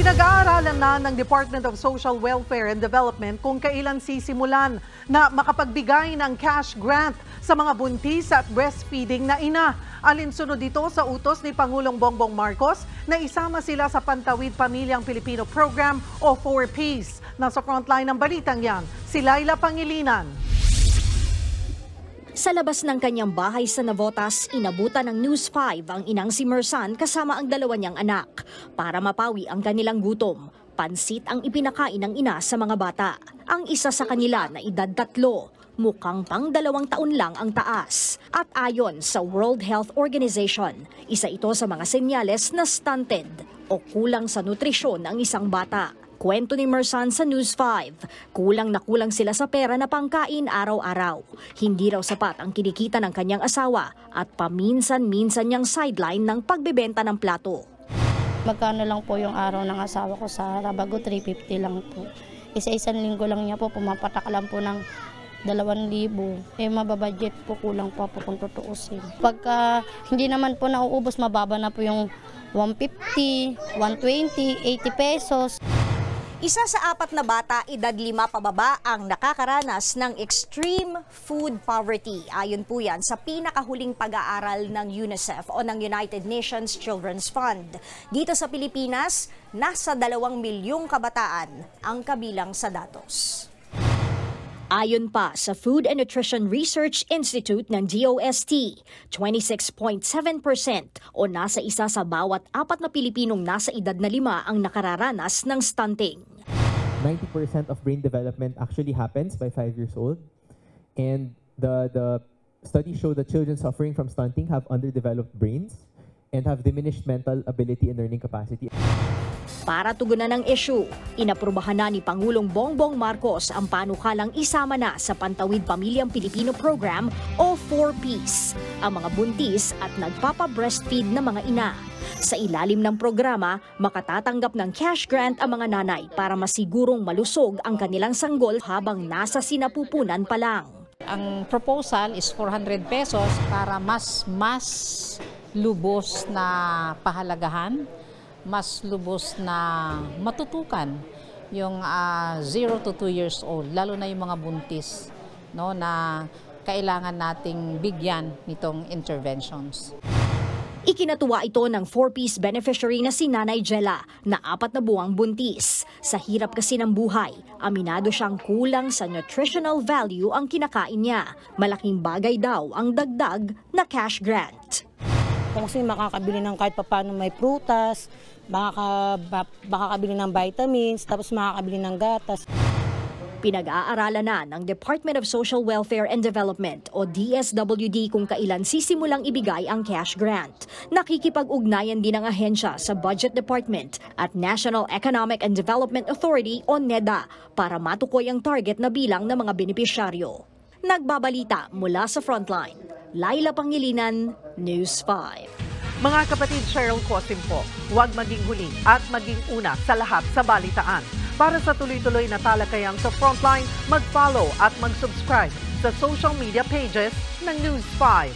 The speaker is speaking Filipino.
Pinag-aaralan na ng Department of Social Welfare and Development kung kailan sisimulan na makapagbigay ng cash grant sa mga buntis at breastfeeding na ina. Alinsunod dito sa utos ni Pangulong Bongbong Marcos na isama sila sa Pantawid Pamilyang Pilipino Program o 4Ps. Nasa frontline ng balitang yan, si Laila Pangilinan. Sa labas ng kanyang bahay sa Navotas, inabutan ng News 5 ang inang si Mersan kasama ang dalawa niyang anak. Para mapawi ang kanilang gutom, pansit ang ipinakain ng ina sa mga bata. Ang isa sa kanila na edad 3, mukhang pang 2 taon lang ang taas. At ayon sa World Health Organization, isa ito sa mga senyales na stunted o kulang sa nutrisyon ang isang bata. Kwento ni Mersan sa News 5, kulang na kulang sila sa pera na pangkain araw-araw. Hindi raw sapat ang kinikita ng kanyang asawa at paminsan-minsan niyang sideline ng pagbebenta ng plato. Magkano lang po yung araw ng asawa ko sa Rabago, 350 lang po. Isa-isang linggo lang niya po, pumapatak lang po ng 2,000. Mababudget po, kulang pa po kung tutuusin. Pagka hindi naman po nauubos, mababa na po yung 150, 120, 80 pesos. Isa sa 4 na bata, edad 5 pababa ang nakakaranas ng extreme food poverty. Ayon po yan sa pinakahuling pag-aaral ng UNICEF o ng United Nations Children's Fund. Dito sa Pilipinas, nasa 2 milyong kabataan ang kabilang sa datos. Ayon pa sa Food and Nutrition Research Institute ng DOST, 26.7% o nasa isa sa bawat 4 na Pilipinong nasa edad na 5 ang nakararanas ng stunting. 90% of brain development actually happens by 5 years old. And the studies show that children suffering from stunting have underdeveloped brains and have diminished mental ability and learning capacity. Para tugunan ng issue, inaprubahan na ni Pangulong Bongbong Marcos ang panukalang isama na sa Pantawid Pamilyang Pilipino Program o 4Ps, ang mga buntis at nagpapa-breastfeed na mga ina. Sa ilalim ng programa, makatatanggap ng cash grant ang mga nanay para masigurong malusog ang kanilang sanggol habang nasa sinapupunan pa lang. Ang proposal is 400 pesos para mas lubos na pahalagahan, mas lubos na matutukan yung 0 to 2 years old, lalo na yung mga buntis, no, na kailangan nating bigyan nitong interventions. Ikinatuwa ito ng 4Ps beneficiary na si Nanay Jella na 4 na buwang buntis. Sa hirap kasi ng buhay, aminado siyang kulang sa nutritional value ang kinakain niya. Malaking bagay daw ang dagdag na cash grant. Kung kasi makakabili ng kahit paano may prutas, makakabili ng vitamins, tapos makakabili ng gatas. Pinag-aaralan na ng Department of Social Welfare and Development o DSWD kung kailan sisimulang ibigay ang cash grant. Nakikipag-ugnayan din ang ahensya sa Budget Department at National Economic and Development Authority o NEDA para matukoy ang target na bilang ng mga benepisyaryo. Nagbabalita mula sa Frontline, Laila Pangilinan, News 5. Mga kapatid, Cheryl Cosim po, huwag maging huli at maging una sa lahat sa balitaan. Para sa tuloy-tuloy na talakayan sa Frontline, mag-follow at mag-subscribe sa social media pages ng News 5.